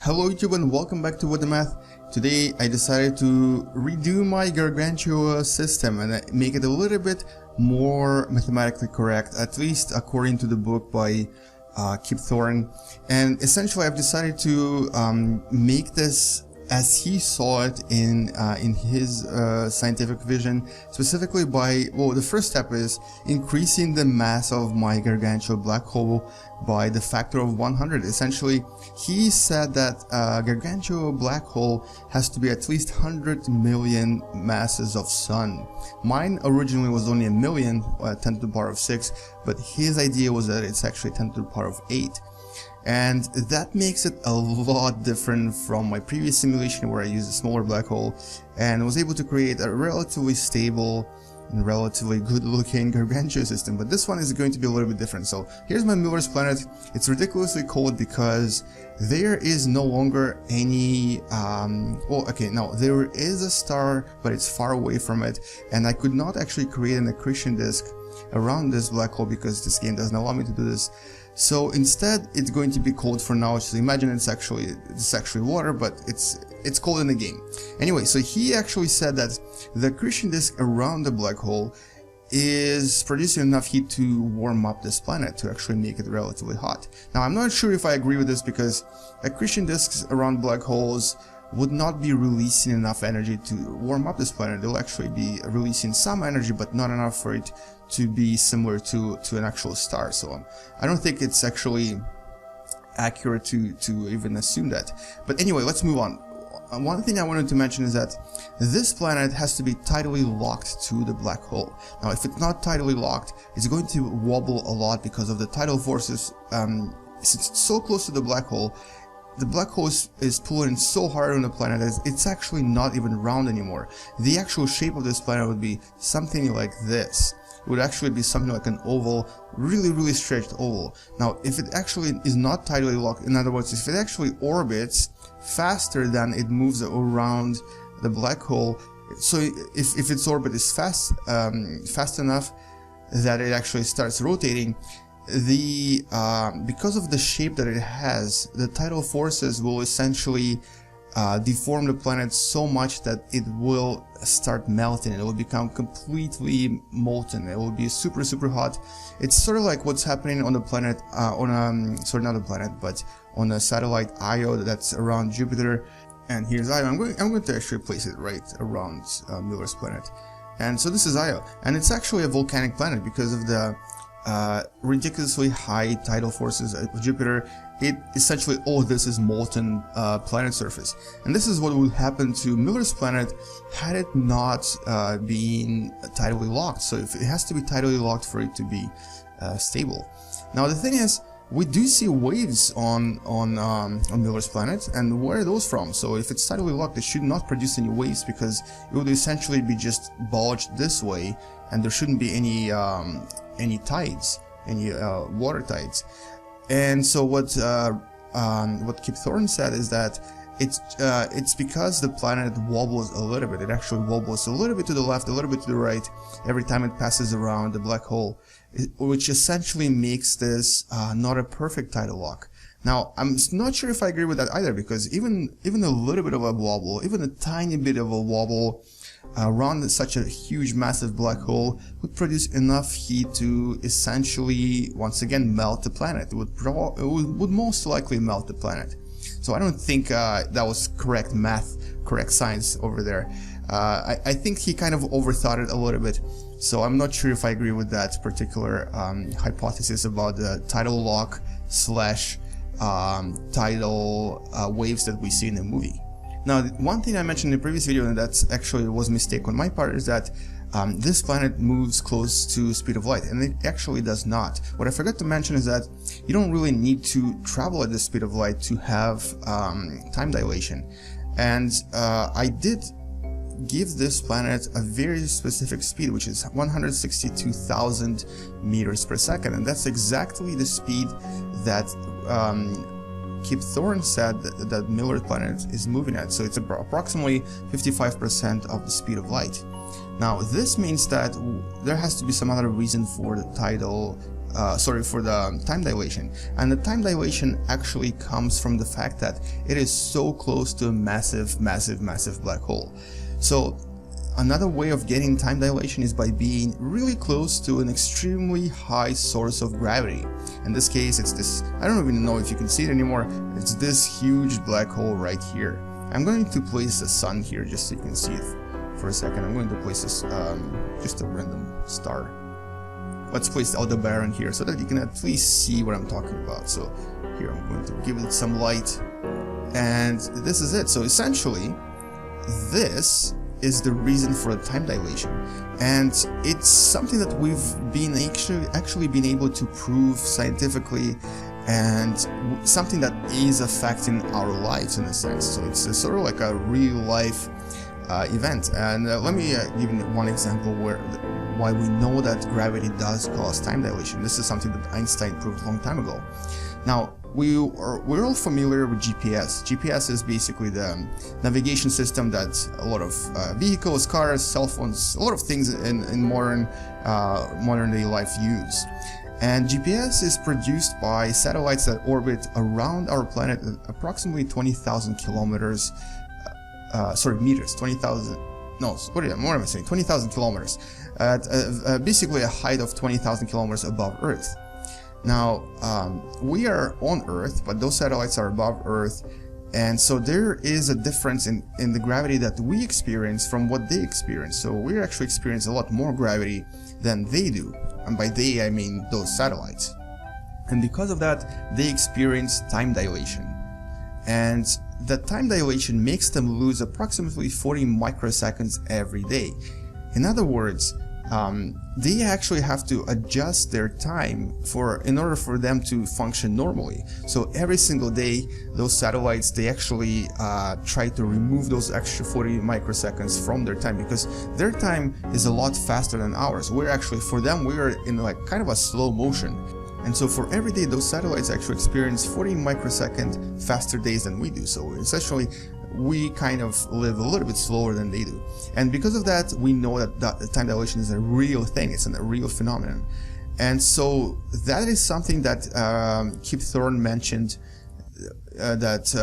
Hello YouTube and welcome back to What the Math. Today I decided to redo my Gargantua system and make it a little bit more mathematically correct, at least according to the book by Kip Thorne. And essentially I've decided to make this as he saw it in his scientific vision, specifically by, well, the first step is increasing the mass of my Gargantua black hole by the factor of 100. Essentially, he said that Gargantua black hole has to be at least 100 million masses of sun. Mine originally was only a million, 10 to the power of 6, but his idea was that it's actually 10 to the power of 8. And that makes it a lot different from my previous simulation where I used a smaller black hole and was able to create a relatively stable and relatively good looking Gargantua system. But this one is going to be a little bit different. So here's my Miller's planet. It's ridiculously cold because there is no longer any there is a star, but it's far away from it, and I could not actually create an accretion disk around this black hole because this game doesn't allow me to do this. So instead, it's going to be cold for now. So imagine it's actually water, but it's cold in the game. Anyway, so he actually said that the accretion disk around the black hole is producing enough heat to warm up this planet, to actually make it relatively hot. Now, I'm not sure if I agree with this because accretion disks around black holes would not be releasing enough energy to warm up this planet. They'll actually be releasing some energy, but not enough for it to be similar to an actual star. So I don't think it's actually accurate to even assume that. But anyway, let's move on. One thing I wanted to mention is that this planet has to be tidally locked to the black hole. Now, if it's not tidally locked, it's going to wobble a lot because of the tidal forces. Since it's so close to the black hole is pulling so hard on the planet that it's actually not even round anymore. The actual shape of this planet would be something like this. It would actually be something like an oval, really stretched oval. Now, if it actually is not tidally locked, in other words, if it actually orbits faster than it moves around the black hole, so if its orbit is fast enough that it actually starts rotating, because of the shape that it has, the tidal forces will essentially deform the planet so much that it will start melting. It will become completely molten. It will be super hot. It's sort of like what's happening on the planet, sorry, not the planet, but on a satellite Io that's around Jupiter. And here's Io. I'm going to actually place it right around Miller's planet. And so this is Io, and it's actually a volcanic planet because of the ridiculously high tidal forces of Jupiter. It essentially, this is molten planet surface, and this is what would happen to Miller's planet had it not been tidally locked. So if it has to be tidally locked for it to be stable. Now the thing is, we do see waves on Miller's planet, and where are those from? So if it's tidally locked, it should not produce any waves because it would essentially be just bulged this way, and there shouldn't be any tides, any water tides. And so what Kip Thorne said is that it's because the planet wobbles a little bit. It actually wobbles a little bit to the left, a little bit to the right every time it passes around the black hole, which essentially makes this not a perfect tidal lock. Now, I'm not sure if I agree with that either, because even a little bit of a wobble, even a tiny bit of a wobble around such a huge massive black hole would produce enough heat to essentially once again melt the planet. It would most likely melt the planet. So I don't think that was correct math, correct science over there. I think he kind of overthought it a little bit, so I'm not sure if I agree with that particular hypothesis about the tidal lock slash tidal waves that we see in the movie. Now, one thing I mentioned in the previous video, and that's actually was a mistake on my part, is that this planet moves close to speed of light, and it actually does not. What I forgot to mention is that you don't really need to travel at the speed of light to have time dilation. And I did give this planet a very specific speed, which is 162,000 meters per second, and that's exactly the speed that Kip Thorne said that Miller's planet is moving at. So it's approximately 55% of the speed of light. Now this means that there has to be some other reason for the tidal for the time dilation. And the time dilation actually comes from the fact that it is so close to a massive black hole. So another way of getting time dilation is by being really close to an extremely high source of gravity. In this case, it's this, I don't even know if you can see it anymore, it's this huge black hole right here. I'm going to place the sun here just so you can see it for a second. I'm going to place this, just a random star. Let's place Aldebaran here so that you can at least see what I'm talking about. So here I'm going to give it some light, and this is it. So essentially, this is the reason for the time dilation, and it's something that we've been actually been able to prove scientifically, and something that is affecting our lives in a sense. So it's sort of like a real life event. And let me give you one example why we know that gravity does cause time dilation. This is something that Einstein proved a long time ago. Now, we're all familiar with GPS. GPS is basically the navigation system that a lot of vehicles, cars, cell phones, a lot of things in modern day life use. And GPS is produced by satellites that orbit around our planet at approximately 20,000 kilometers, meters, 20,000, no, what am I saying, 20,000 kilometers, at basically a height of 20,000 kilometers above Earth. Now, we are on Earth, but those satellites are above Earth, and so there is a difference in the gravity that we experience from what they experience. So we actually experience a lot more gravity than they do, and by they I mean those satellites. And because of that, they experience time dilation, and that time dilation makes them lose approximately 40 microseconds every day. In other words, they actually have to adjust their time in order for them to function normally. So every single day, those satellites, they actually try to remove those extra 40 microseconds from their time, because their time is a lot faster than ours. We're actually, for them, we're in like kind of a slow motion. And so for every day, those satellites actually experience 40 microsecond faster days than we do. So essentially, we kind of live a little bit slower than they do. And because of that, we know that time dilation is a real thing, it's a real phenomenon. And so that is something that Kip Thorne mentioned, that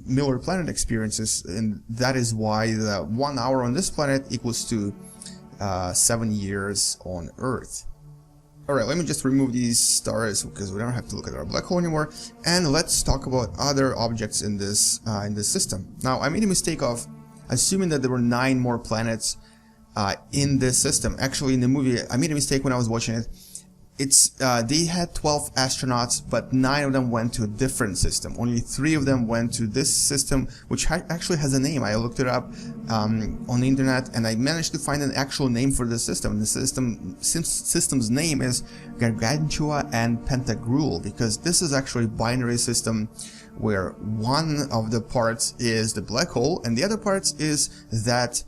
Miller Planet experiences, and that is why the 1 hour on this planet equals to 7 years on Earth. Alright, let me just remove these stars because we don't have to look at our black hole anymore, and let's talk about other objects in this system. Now, I made a mistake of assuming that there were 9 more planets in this system. Actually, in the movie, I made a mistake when I was watching it. They had 12 astronauts, but 9 of them went to a different system. Only 3 of them went to this system, which actually has a name. I looked it up on the internet, and I managed to find an actual name for this system. The system's name is Gargantua and Pantagruel, because this is actually a binary system where one of the parts is the black hole, and the other part is that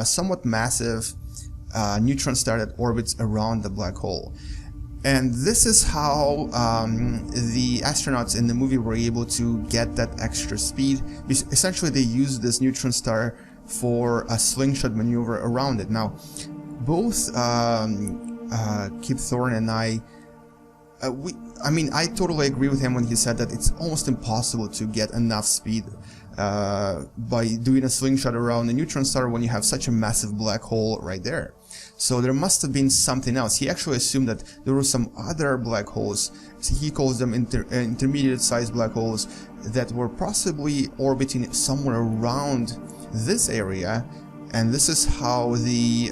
somewhat massive neutron star that orbits around the black hole. And this is how the astronauts in the movie were able to get that extra speed. Essentially, they used this neutron star for a slingshot maneuver around it. Now, both Kip Thorne and I totally agree with him when he said that it's almost impossible to get enough speed by doing a slingshot around a neutron star when you have such a massive black hole right there. So there must have been something else. He actually assumed that there were some other black holes. He calls them intermediate-sized black holes that were possibly orbiting somewhere around this area. And this is how the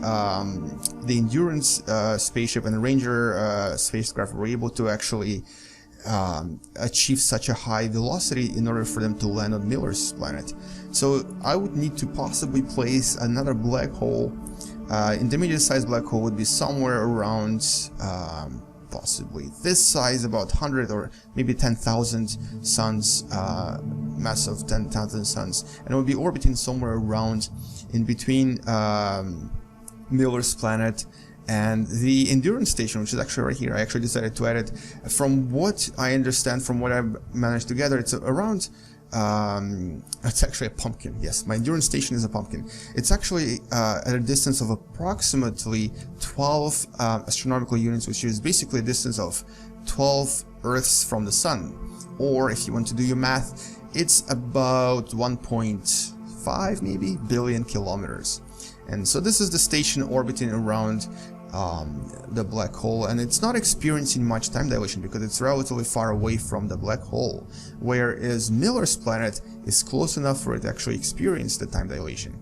Endurance spaceship and the Ranger spacecraft were able to actually achieve such a high velocity in order for them to land on Miller's planet. So I would need to possibly place another black hole. Intermediate-sized black hole would be somewhere around possibly this size, about 100 or maybe 10,000 suns, mass of 10,000 suns, and it would be orbiting somewhere around in between Miller's planet and the Endurance station, which is actually right here. I actually decided to add it. From what I understand, from what I've managed to gather, it's around it's actually a pumpkin. Yes, my endurance station is a pumpkin. It's actually at a distance of approximately 12 astronomical units, which is basically a distance of 12 Earths from the Sun. Or if you want to do your math, it's about 1.5 maybe billion kilometers. And so this is the station orbiting around the black hole, and it's not experiencing much time dilation because it's relatively far away from the black hole, whereas Miller's planet is close enough for it to actually experience the time dilation.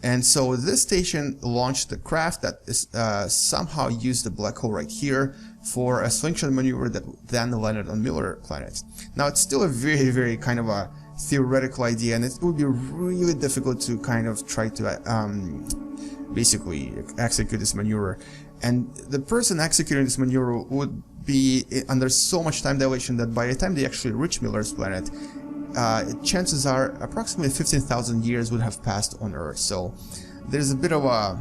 And so this station launched the craft that is, somehow used the black hole right here for a slingshot maneuver that then landed on Miller planet. Now it's still a very kind of a theoretical idea, and it would be really difficult to kind of try to basically execute this maneuver, and the person executing this maneuver would be under so much time dilation that by the time they actually reach Miller's planet, chances are approximately 15,000 years would have passed on Earth. So there's a bit of a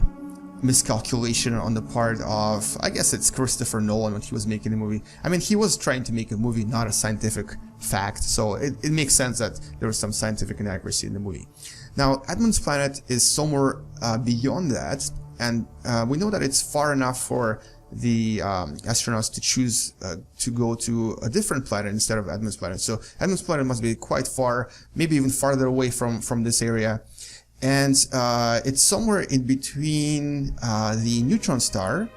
miscalculation on the part of, I guess it's Christopher Nolan when he was making the movie. I mean, he was trying to make a movie, not a scientific fact, so it makes sense that there was some scientific inaccuracy in the movie. Now, Edmund's planet is somewhere beyond that, and we know that it's far enough for the astronauts to choose to go to a different planet instead of Edmund's planet. So Edmund's planet must be quite far, maybe even farther away from this area. And it's somewhere in between the neutron star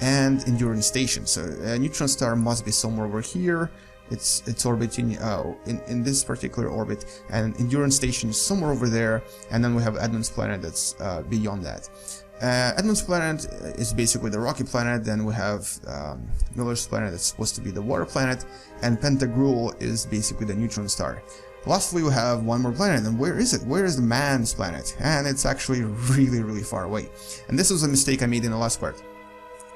and Endurance Station. So a neutron star must be somewhere over here. It's orbiting in this particular orbit, and Endurance Station is somewhere over there, and then we have Edmund's planet that's beyond that. Edmund's planet is basically the rocky planet, then we have Miller's planet that's supposed to be the water planet, and Pantagruel is basically the neutron star. Lastly, we have one more planet, and where is it? Where is the man's planet? And it's actually really far away. And this was a mistake I made in the last part.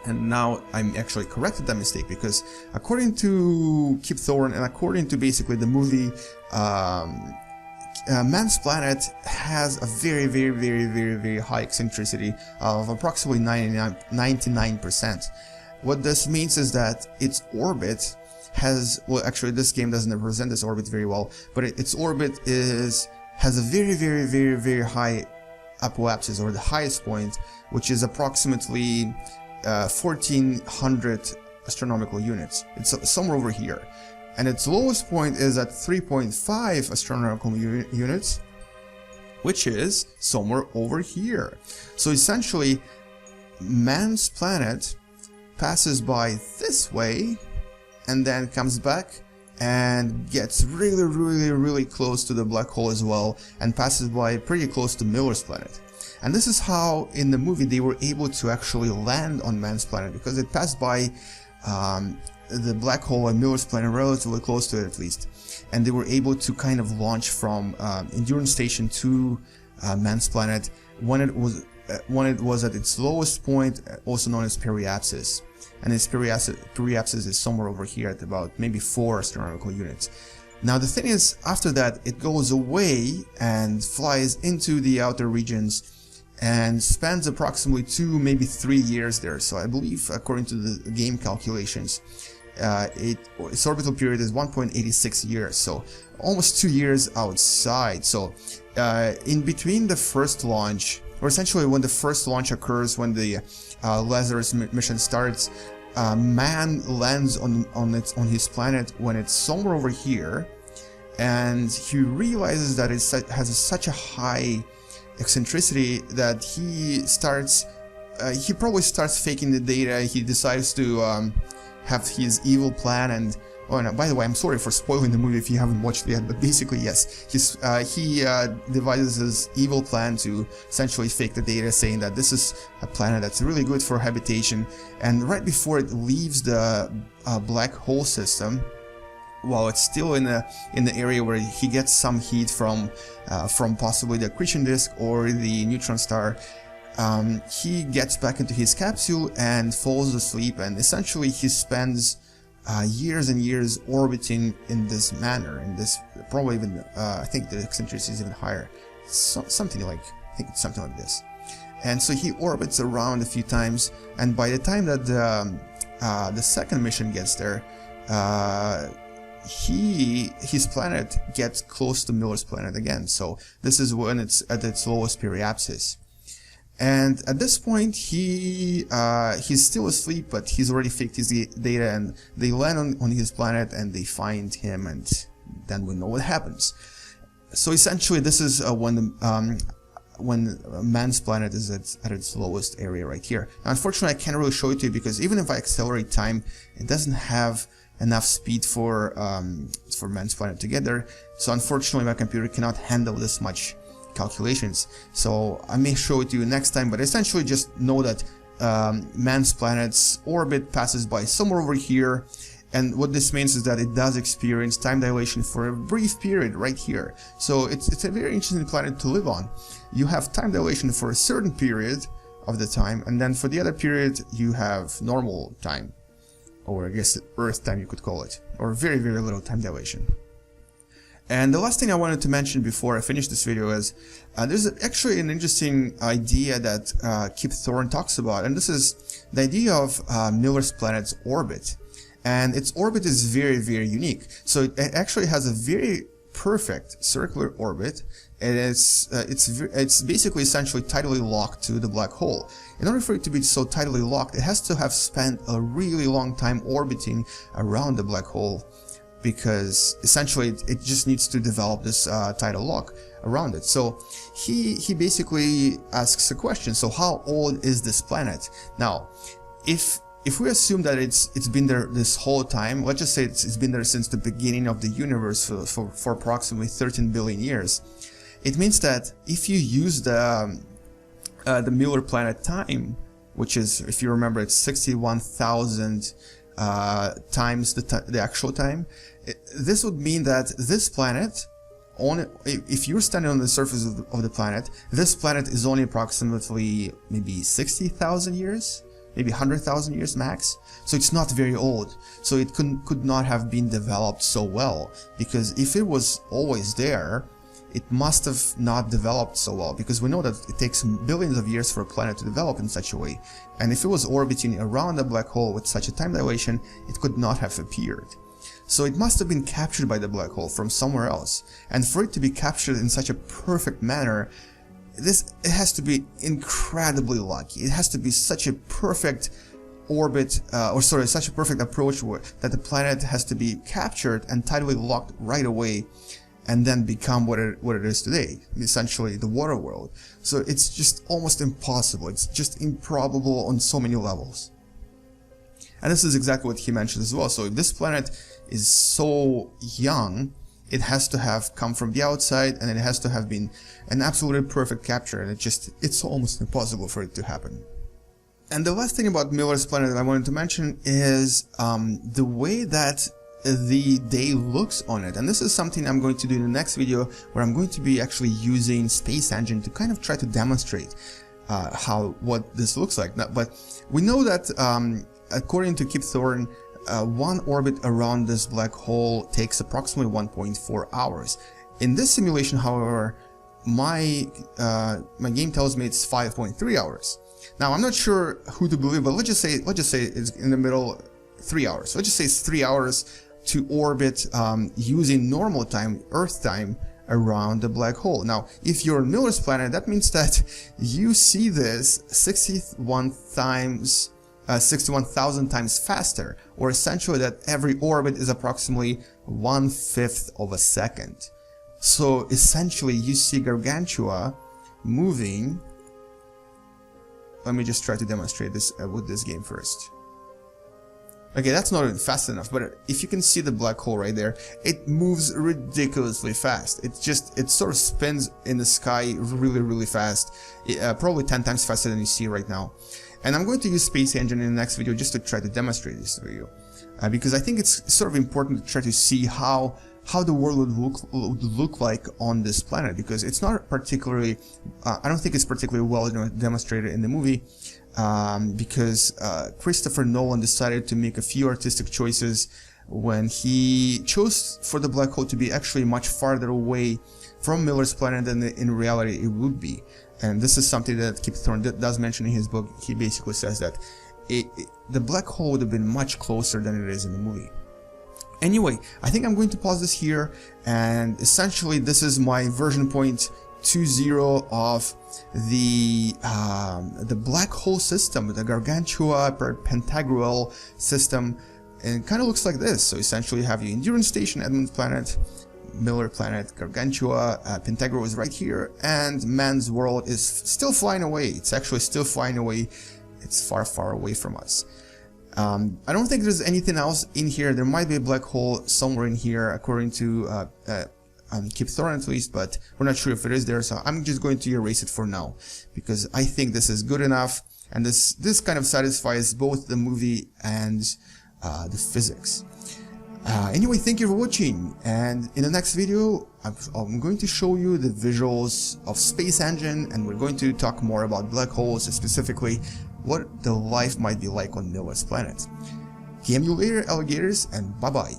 And now I'm actually corrected that mistake, because according to Kip Thorne and according to basically the movie, man's planet has a very high eccentricity of approximately 99%. What this means is that its orbit has, well, actually this game doesn't represent this orbit very well, but its orbit has a very high apoapsis, or the highest point, which is approximately 1400 astronomical units. It's somewhere over here. And its lowest point is at 3.5 astronomical units, which is somewhere over here. So essentially, man's planet passes by this way and then comes back and gets really close to the black hole as well, and passes by pretty close to Miller's planet. And this is how in the movie they were able to actually land on man's planet, because it passed by the black hole and Miller's planet relatively close to it at least, and they were able to kind of launch from Endurance Station to man's planet when it was at its lowest point, also known as periapsis. And its periapsis is somewhere over here at about maybe 4 astronomical units. Now the thing is, after that it goes away and flies into the outer regions and spends approximately 2, maybe 3 years there. So I believe, according to the game calculations, its orbital period is 1.86 years, so almost 2 years outside. So in between the first launch, or essentially when the first launch occurs, when the Lazarus mission starts, man lands on his planet when it's somewhere over here, and he realizes that it has such a high eccentricity that he probably starts faking the data. He decides to have his evil plan, and oh, and by the way, I'm sorry for spoiling the movie if you haven't watched it yet, but basically yes, he devises his evil plan to essentially fake the data, saying that this is a planet that's really good for habitation, and right before it leaves the black hole system, while it's still in the area where he gets some heat from possibly the accretion disk or the neutron star, he gets back into his capsule and falls asleep, and essentially he spends years and years orbiting in this manner, in this, probably even I think the eccentricity is even higher, something like, I think it's something like this. And so he orbits around a few times, and by the time that the second mission gets there, his planet gets close to Miller's planet again. So this is when it's at its lowest periapsis. And at this point, he's still asleep, but he's already faked his data, and they land on his planet and they find him, and then we know what happens. So essentially, this is when man's planet is at its lowest area right here. Now, unfortunately, I can't really show it to you because even if I accelerate time, it doesn't have enough speed for man's planet to get there. So unfortunately, my computer cannot handle this much calculations. So I may show it to you next time, but essentially just know that man's planet's orbit passes by somewhere over here, and what this means is that it does experience time dilation for a brief period right here. So it's a very interesting planet to live on. You have time dilation for a certain period of the time, and then for the other period you have normal time, or I guess Earth time you could call it, or very, very little time dilation. And the last thing I wanted to mention before I finish this video is there's actually an interesting idea that Kip Thorne talks about, and this is the idea of Miller's planet's orbit. And its orbit is very, very unique. So it actually has a very perfect circular orbit, and it's basically essentially tidally locked to the black hole. In order for it to be so tidally locked, it has to have spent a really long time orbiting around the black hole, because essentially it just needs to develop this tidal lock around it. So he basically asks a question: so how old is this planet? Now, if we assume that it's been there this whole time, let's just say it's been there since the beginning of the universe for approximately 13 billion years, it means that if you use the Miller planet time, which is, if you remember, it's 61,000 times the actual time, this would mean that this planet, if you're standing on the surface of the planet, this planet is only approximately maybe 60,000 years, maybe 100,000 years max. So it's not very old. So it could not have been developed so well, because if it was always there, it must have not developed so well, because we know that it takes billions of years for a planet to develop in such a way. And if it was orbiting around a black hole with such a time dilation, it could not have appeared. So it must have been captured by the black hole from somewhere else. And for it to be captured in such a perfect manner, it has to be incredibly lucky. It has to be such a perfect orbit, such a perfect approach that the planet has to be captured and tidally locked right away, and then become what it is today, essentially the water world. So it's just almost impossible. It's just improbable on so many levels. And this is exactly what he mentioned as well. So if this planet is so young, it has to have come from the outside, and it has to have been an absolutely perfect capture, and it's almost impossible for it to happen. And the last thing about Miller's planet that I wanted to mention is the way that the day looks on it. And this is something I'm going to do in the next video, where I'm going to be actually using Space Engine to kind of try to demonstrate what this looks like. But we know that according to Kip Thorne, one orbit around this black hole takes approximately 1.4 hours. In this simulation, however, my game tells me it's 5.3 hours. Now, I'm not sure who to believe, but let's just say it's in the middle, 3 hours. So let's just say it's 3 hours to orbit using normal time, Earth time, around the black hole. Now, if you're on Miller's planet, that means that you see this 61,000 times faster, or essentially that every orbit is approximately 1/5 of a second. So essentially you see Gargantua moving. Let me just try to demonstrate this with this game first. Okay, that's not even fast enough, but if you can see the black hole right there, it moves ridiculously fast. It sort of spins in the sky really, really fast, probably 10 times faster than you see right now. And I'm going to use Space Engine in the next video just to try to demonstrate this to you, because I think it's sort of important to try to see how the world would look like on this planet, because it's not particularly, I don't think it's particularly well demonstrated in the movie, because Christopher Nolan decided to make a few artistic choices when he chose for the black hole to be actually much farther away from Miller's planet than in reality it would be. And this is something that Kip Thorne does mention in his book. He basically says that the black hole would have been much closer than it is in the movie. Anyway, I think I'm going to pause this here, and essentially this is my version point 2.0 of the black hole system, the Gargantua Pantagruel system, and it kind of looks like this. So essentially you have your Endurance Station, Edmund Planet, Miller Planet, Gargantua, Pantagruel is right here, and man's world is still flying away. It's actually still flying away. It's far, far away from us. I don't think there's anything else in here. There might be a black hole somewhere in here, according to Kip Thorne at least, but we're not sure if it is there, so I'm just going to erase it for now, because I think this is good enough, and this kind of satisfies both the movie and the physics. Anyway, thank you for watching, and in the next video I'm going to show you the visuals of Space Engine, and we're going to talk more about black holes, specifically what the life might be like on Miller's planet. DM you later, alligators, and bye bye.